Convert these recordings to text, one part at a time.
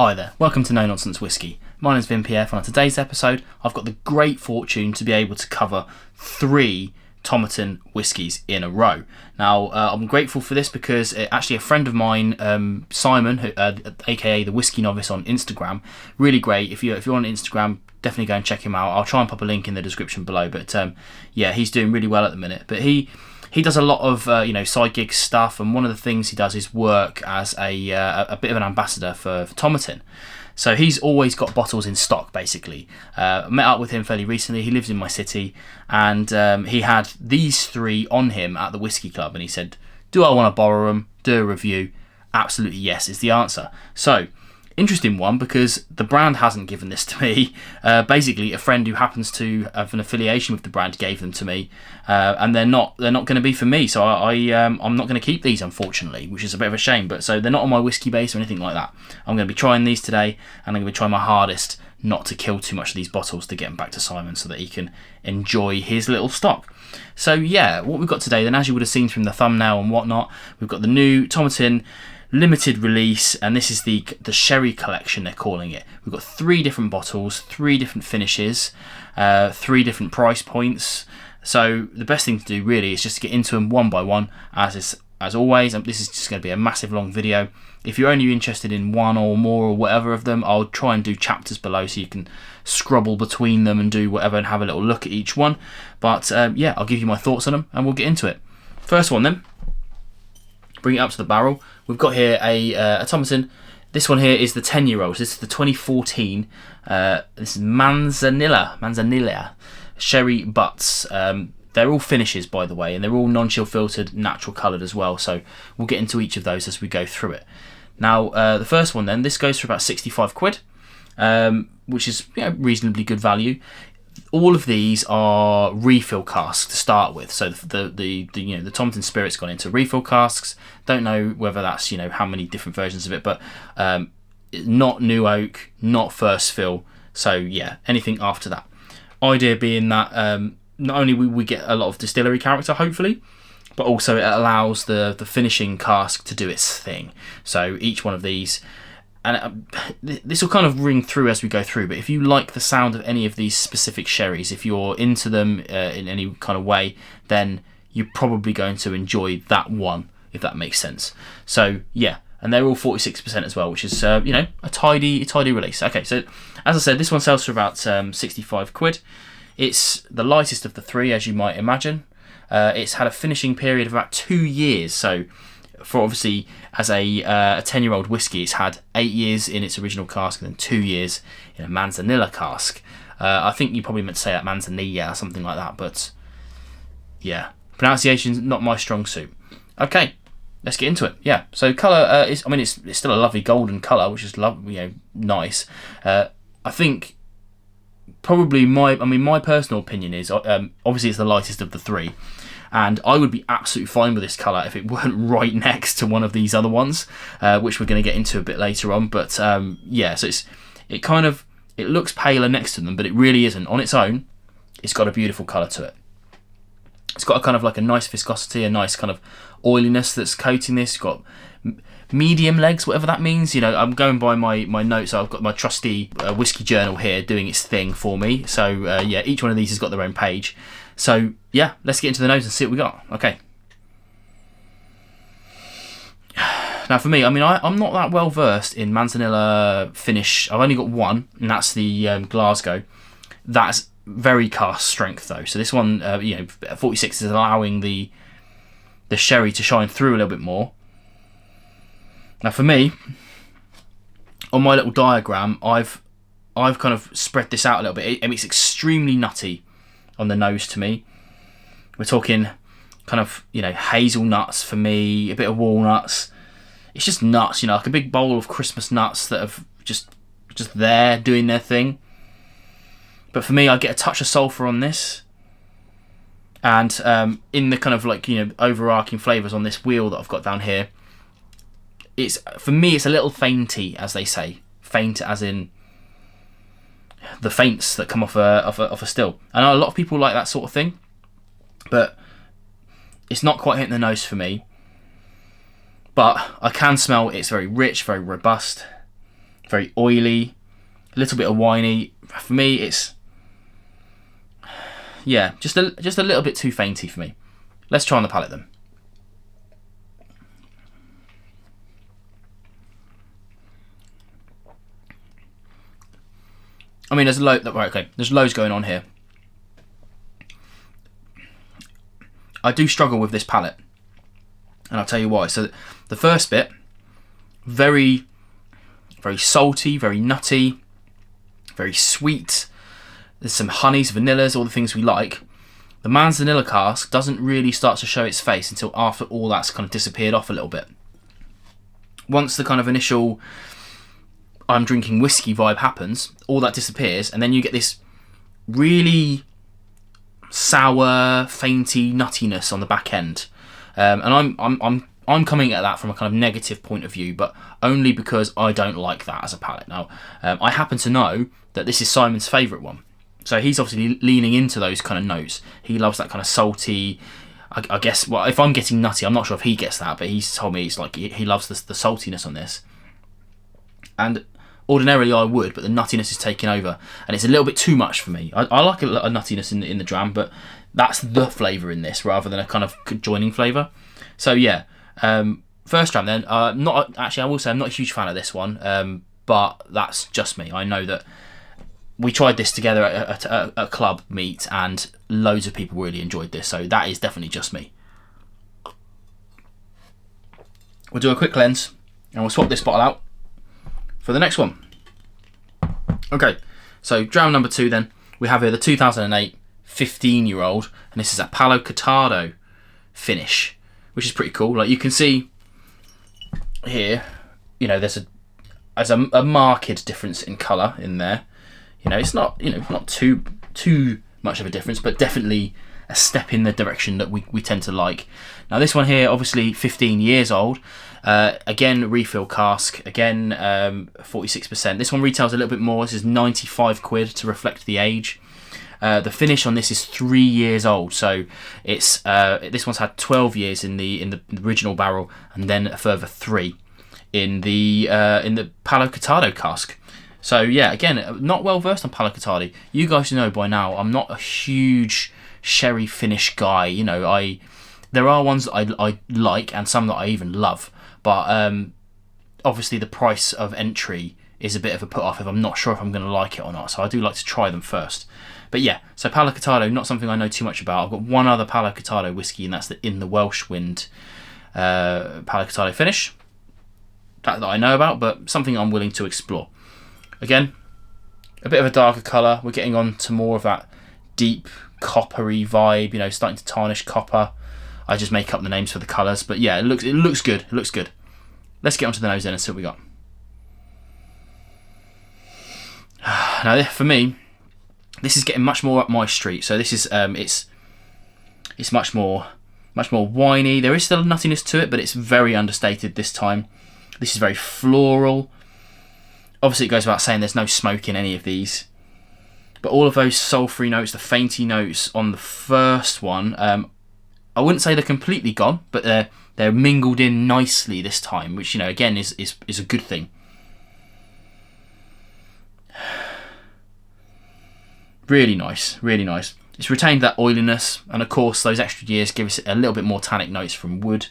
Hi there, welcome to No Nonsense Whiskey. My name's Vin PF, and on today's episode I've got the great fortune to be able to cover 3 Tomatin whiskies in a row. Now I'm grateful for this because actually a friend of mine, Simon, aka the Whiskey Novice on Instagram, really great. If you're on Instagram, definitely go and check him out. I'll try and pop a link in the description below, but yeah, he's doing really well at the minute. But he does a lot of side gig stuff, and one of the things he does is work as a bit of an ambassador for Tomatin. So he's always got bottles in stock, basically. I met up with him fairly recently. He lives in my city, and he had these 3 on him at the Whiskey Club, and he said, do I want to borrow them, do a review? Absolutely yes is the answer. So, interesting one, because the brand hasn't given this to me. Basically, a friend who happens to have an affiliation with the brand gave them to me, and they're not going to be for me. So I'm not going to keep these, unfortunately, which is a bit of a shame. But so they're not on my whiskey base or anything like that. I'm going to be trying these today, and I'm going to be trying my hardest not to kill too much of these bottles to get them back to Simon so that he can enjoy his little stock. So yeah, what we've got today, then, as you would have seen from the thumbnail and whatnot, we've got the new Tomatin limited release, and this is the sherry collection, they're calling it. We've got 3 different bottles, 3 different finishes, 3 different price points. So the best thing to do really is just to get into them one by one, as always. This is just going to be a massive long video. If you're only interested in one or more or whatever of them, I'll try and do chapters below so you can scrabble between them and do whatever and have a little look at each one. But yeah, I'll give you my thoughts on them and we'll get into it. First one then, bring it up to the barrel. We've got here a Tomatin. This one here is the 10-year-old. This is the 2014. This is Manzanilla sherry butts. They're all finishes, by the way, and they're all non-chill filtered, natural coloured as well. So we'll get into each of those as we go through it. Now, the first one then, this goes for about 65 quid, which is reasonably good value. All of these are refill casks to start with, so the Tomatin spirit's gone into refill casks. Don't know whether that's how many different versions of it, but not new oak, not first fill. So yeah, anything after that. Idea being that not only we get a lot of distillery character, hopefully, but also it allows the finishing cask to do its thing. So each one of these. And this will kind of ring through as we go through, but if you like the sound of any of these specific sherries, if you're into them in any kind of way, then you're probably going to enjoy that one, if that makes sense. So yeah, and they're all 46% as well, which is a tidy release. Okay, so as I said, this one sells for about 65 quid. It's the lightest of the 3, as you might imagine. It's had a finishing period of about 2 years, so for obviously as a 10-year-old whiskey, it's had 8 years in its original cask and then 2 years in a Manzanilla cask. I think you probably meant to say that Manzanilla or something like that, but yeah, pronunciation's not my strong suit. Okay, let's get into it. Yeah, so colour is, it's still a lovely golden colour, which is nice. I think probably my personal opinion is obviously it's the lightest of the 3. And I would be absolutely fine with this colour if it weren't right next to one of these other ones, which we're going to get into a bit later on. But yeah, so it looks paler next to them, but it really isn't. On its own, it's got a beautiful colour to it. It's got a kind of like a nice viscosity, a nice kind of oiliness that's coating this. It's got medium legs, whatever that means. I'm going by my notes. I've got my trusty whiskey journal here doing its thing for me. So yeah, each one of these has got their own page. So yeah, let's get into the nose and see what we got. Okay. Now for me, I'm not that well versed in Manzanilla finish. I've only got one, and that's the Glasgow. That's very cask strength though. So this one, 46 is allowing the sherry to shine through a little bit more. Now for me, on my little diagram, I've kind of spread this out a little bit. It's extremely nutty on the nose to me. We're talking kind of hazelnuts for me, a bit of walnuts. It's just nuts, like a big bowl of Christmas nuts that have just there doing their thing. But for me, I get a touch of sulphur on this, and in the kind of overarching flavours on this wheel that I've got down here, for me it's a little fainty, as they say. Faint as in the faints that come off a still. I know a lot of people like that sort of thing, but it's not quite hitting the nose for me. But I can smell it's very rich, very robust, very oily, a little bit of winey. For me, it's just a little bit too fainty for me. Let's try on the palate then. I mean, there's loads going on here. I do struggle with this palate, and I'll tell you why. So the first bit, very, very salty, very nutty, very sweet. There's some honeys, vanillas, all the things we like. The Manzanilla cask doesn't really start to show its face until after all that's kind of disappeared off a little bit. Once the kind of initial I'm drinking whiskey vibe happens, all that disappears, and then you get this really sour, fainty nuttiness on the back end. And I'm coming at that from a kind of negative point of view, but only because I don't like that as a palate. Now, I happen to know that this is Simon's favourite one, so he's obviously leaning into those kind of notes. He loves that kind of salty. I guess. Well, if I'm getting nutty, I'm not sure if he gets that, but he's told me it's like he loves the saltiness on this. And ordinarily I would, but the nuttiness is taking over, and it's a little bit too much for me. I like a nuttiness in the dram, but that's the flavour in this rather than a kind of joining flavour. So yeah, first dram then. I will say I'm not a huge fan of this one, but that's just me. I know that we tried this together at a club meet, and loads of people really enjoyed this, so that is definitely just me. We'll do a quick cleanse, and we'll swap this bottle out for the next one. Okay, so dram number 2 then. We have here the 2008 15-year-old, and this is a Palo Cortado finish, which is pretty cool. Like you can see here, you know, there's a marked difference in colour in there. You know, it's not not too much of a difference, but definitely a step in the direction that we tend to like. Now this one here, obviously 15 years old. Again, refill cask. Again, 46%. This one retails a little bit more. This is 95 quid to reflect the age. The finish on this is 3 years old, so it's this one's had 12 years in the original barrel, and then a further 3 in the Palo Cortado cask. So yeah, again, not well versed on Palo Cortado. You guys know by now I'm not a huge sherry finish guy. You know, there are ones that I like, and some that I even love, but obviously the price of entry is a bit of a put off if I'm not sure if I'm going to like it or not. So I do like to try them first. But yeah, so Palo Cortado, not something I know too much about. I've got one other Palo Cortado whiskey, and that's in the Welsh Wind Palo Cortado finish that I know about, but something I'm willing to explore. Again, a bit of a darker colour. We're getting on to more of that deep coppery vibe, you know, starting to tarnish copper. I just make up the names for the colours, but yeah, it looks good. It looks good. Let's get onto the nose then and see what we got. Now, for me, this is getting much more up my street. So this is it's much more winey. There is still a nuttiness to it, but it's very understated this time. This is very floral. Obviously, it goes without saying there's no smoke in any of these. But all of those sulphury notes, the fainty notes on the first one, I wouldn't say they're completely gone, but they're mingled in nicely this time, which, you know, again is a good thing. Really nice, really nice. It's retained that oiliness, and of course those extra years give us a little bit more tannic notes from wood.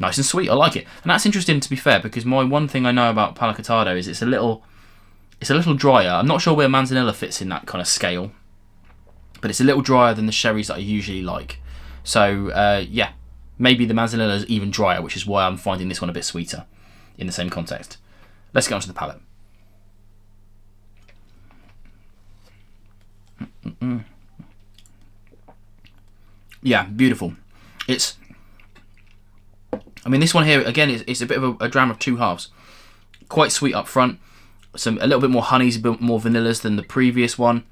Nice and sweet, I like it. And that's interesting, to be fair, because my one thing I know about Palo Cortado is it's a little drier. I'm not sure where Manzanilla fits in that kind of scale, but it's a little drier than the sherries that I usually like. So yeah, maybe the Manzanilla is even drier, which is why I'm finding this one a bit sweeter in the same context. Let's get onto the palate. Yeah, beautiful. I mean, this one here, again, it's a bit of a dram of two halves. Quite sweet up front. A little bit more honeys, a bit more vanillas than the previous one.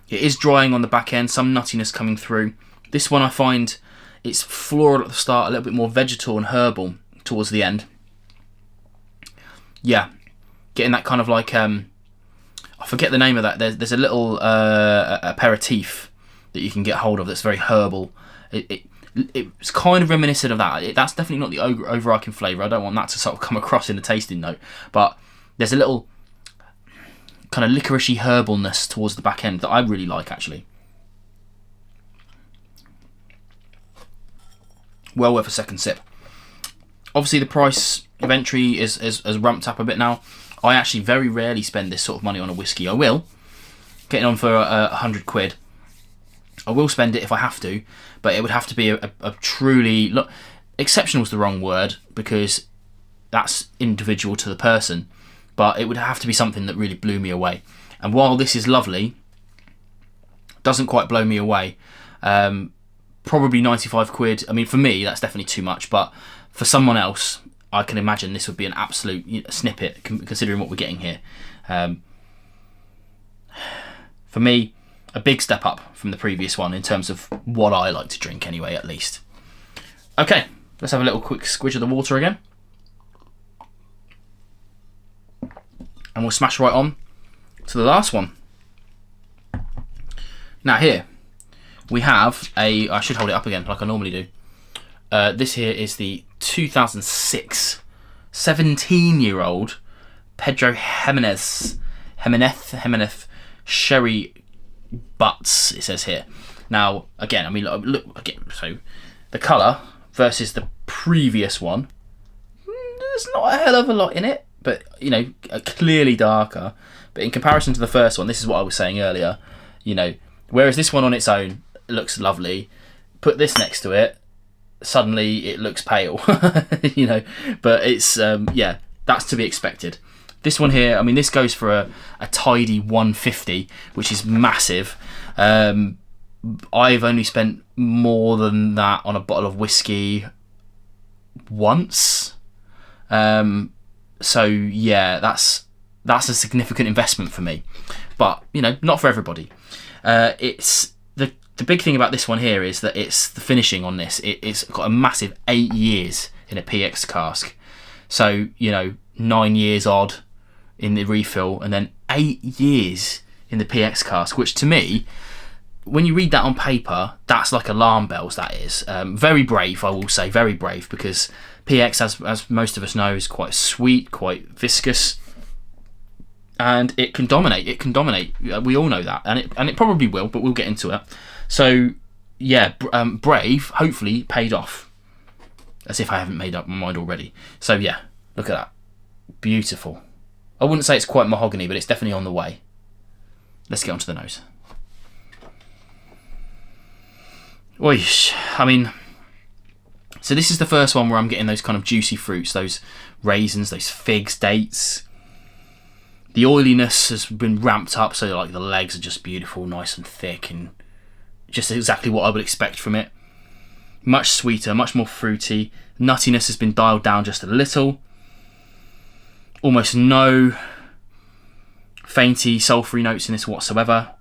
It is drying on the back end, some nuttiness coming through. This one I find it's floral at the start, a little bit more vegetal and herbal towards the end. Yeah, getting that kind of like, I forget the name of that. There's a little aperitif that you can get hold of that's very herbal. it's kind of reminiscent of that. That's definitely not the overarching flavour. I don't want that to sort of come across in the tasting note. But there's a little kind of licoricey herbalness towards the back end that I really like, actually. Well worth a second sip. Obviously, the price of entry is ramped up a bit now. I actually very rarely spend this sort of money on a whiskey. I will. Getting on for £100. I will spend it if I have to, but it would have to be a truly... Look, exceptional is the wrong word, because that's individual to the person, but it would have to be something that really blew me away. And while this is lovely, doesn't quite blow me away. Probably £95. I mean, for me, that's definitely too much, but for someone else, I can imagine this would be an absolute snippet, considering what we're getting here. For me, a big step up from the previous one in terms of what I like to drink anyway, at least. Okay, let's have a little quick squidge of the water again. And we'll smash right on to the last one. Now here, we have I should hold it up again like I normally do. This here is the 2006 17-year-old Pedro Ximenez Sherry Butts, it says here. Now, again, I mean, look again. So, the colour versus the previous one, there's not a hell of a lot in it, but clearly darker. But in comparison to the first one, this is what I was saying earlier. Whereas this one on its own looks lovely, put this next to it, suddenly it looks pale. But it's that's to be expected. This one here, I mean, this goes for a tidy 150, which is massive. I've only spent more than that on a bottle of whiskey once. So yeah, that's a significant investment for me. But not for everybody. It's the big thing about this one here is that it's the finishing on this. It's got a massive 8 years in a PX cask. So 9 years odd in the refill, and then 8 years in the PX cask, which to me, when you read that on paper, that's like alarm bells, that is. Very brave, I will say, very brave, because PX, as most of us know, is quite sweet, quite viscous, and it can dominate. We all know that, and it probably will, but we'll get into it. So yeah, brave, hopefully paid off, as if I haven't made up my mind already. So yeah, look at that, beautiful. I wouldn't say it's quite mahogany, but it's definitely on the way. Let's get onto the nose. Oish, I mean, so this is the first one where I'm getting those kind of juicy fruits, those raisins, those figs, dates. The oiliness has been ramped up, so like the legs are just beautiful, nice and thick, and just exactly what I would expect from it. Much sweeter, much more fruity. Nuttiness has been dialed down just a little. Almost no fainty, sulphury notes in this whatsoever.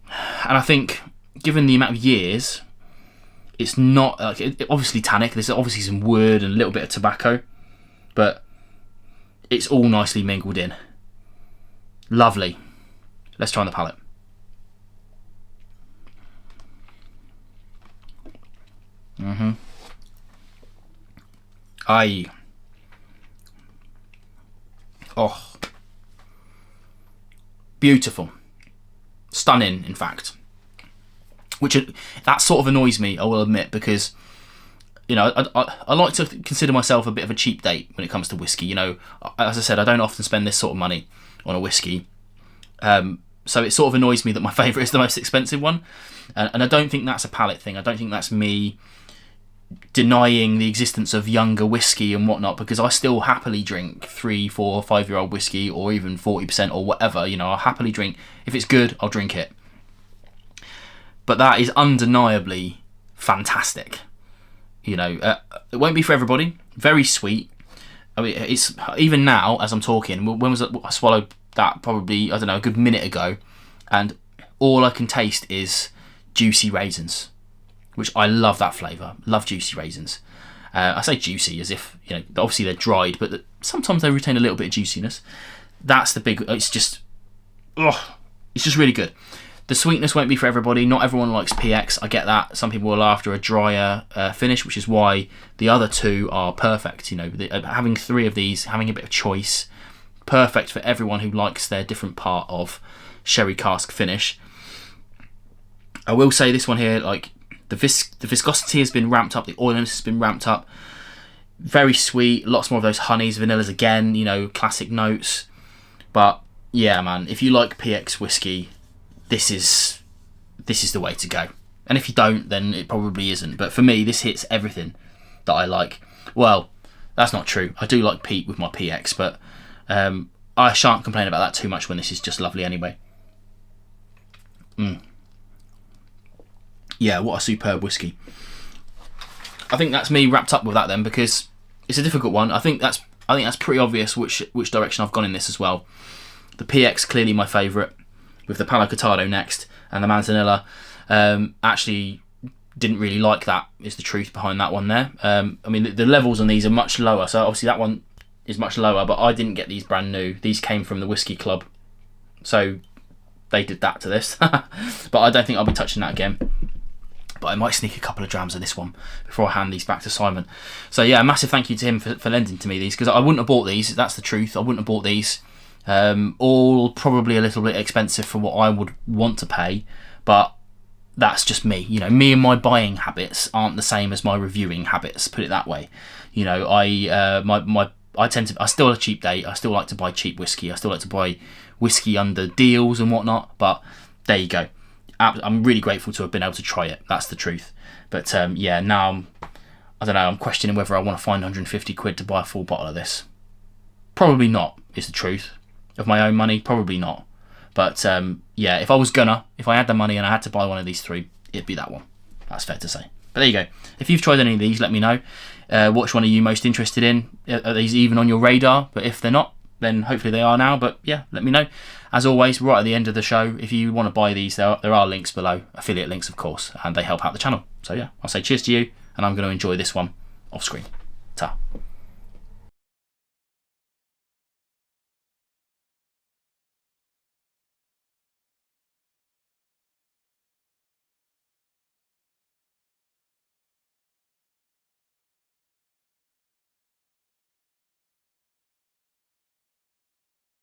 And I think, given the amount of years, it's not obviously tannic. There's obviously some wood and a little bit of tobacco, but it's all nicely mingled in. Lovely. Let's try on the palate. Aye. Oh. Beautiful. Stunning, in fact. Which, that sort of annoys me, I will admit, because, I like to consider myself a bit of a cheap date when it comes to whiskey. As I said, I don't often spend this sort of money on a whiskey. So it sort of annoys me that my favourite is the most expensive one. And I don't think that's a palate thing. I don't think that's me denying the existence of younger whiskey and whatnot, because I still happily drink 3, 4, 5-year-old whiskey, or even 40% or whatever. I'll happily drink. If it's good, I'll drink it. But that is undeniably fantastic. It won't be for everybody. Very sweet. I mean, it's even now as I'm talking. When was it? I swallowed that probably, I don't know, a good minute ago, and all I can taste is juicy raisins, which I love that flavour. Love juicy raisins. I say juicy as if obviously they're dried, but sometimes they retain a little bit of juiciness. That's the big. It's just really good. The sweetness won't be for everybody. Not everyone likes PX. I get that. Some people are after a drier finish, which is why the other two are perfect. You know, having 3 of these, having a bit of choice, perfect for everyone who likes their different part of sherry cask finish. I will say this one here, like the viscosity has been ramped up, the oiliness has been ramped up. Very sweet, lots more of those honeys, vanillas again. You know, classic notes. But yeah, man, if you like PX whiskey, this is the way to go. And if you don't, then it probably isn't. But for me, this hits everything that I like. Well, that's not true. I do like peat with my PX, but I shan't complain about that too much when this is just lovely anyway. Yeah, what a superb whiskey. I think that's me wrapped up with that then, because it's a difficult one. I think that's pretty obvious which direction I've gone in this as well. The PX clearly my favourite, with the Palo Cortado next, and the Manzanilla. Actually didn't really like that, is the truth behind that one there. I mean, the levels on these are much lower, so obviously that one is much lower, but I didn't get these brand new. These came from the Whisky Club, so they did that to this. But I don't think I'll be touching that again. But I might sneak a couple of drams of this one before I hand these back to Simon. So yeah, a massive thank you to him for lending to me these, because I wouldn't have bought these, that's the truth. I wouldn't have bought these. All probably a little bit expensive for what I would want to pay, but that's just me. You know, me and my buying habits aren't the same as my reviewing habits, put it that way. You know, I still a cheap date. I still like to buy cheap whiskey. I still like to buy whiskey under deals and whatnot, but there you go. I'm really grateful to have been able to try it. That's the truth. But yeah, now I don't know, I'm questioning whether I want to find 150 quid to buy a full bottle of this. Probably not, is the truth. Of my own money, probably not. But yeah, if I had the money and I had to buy one of these 3, it'd be that one. That's fair to say. But there you go. If you've tried any of these, let me know. Which one are you most interested in? Are these even on your radar? But if they're not, then hopefully they are now. But yeah, let me know. As always, right at the end of the show, if you want to buy these, there are links below, affiliate links of course, and they help out the channel. So yeah, I'll say cheers to you, and I'm going to enjoy this one off screen. Ta.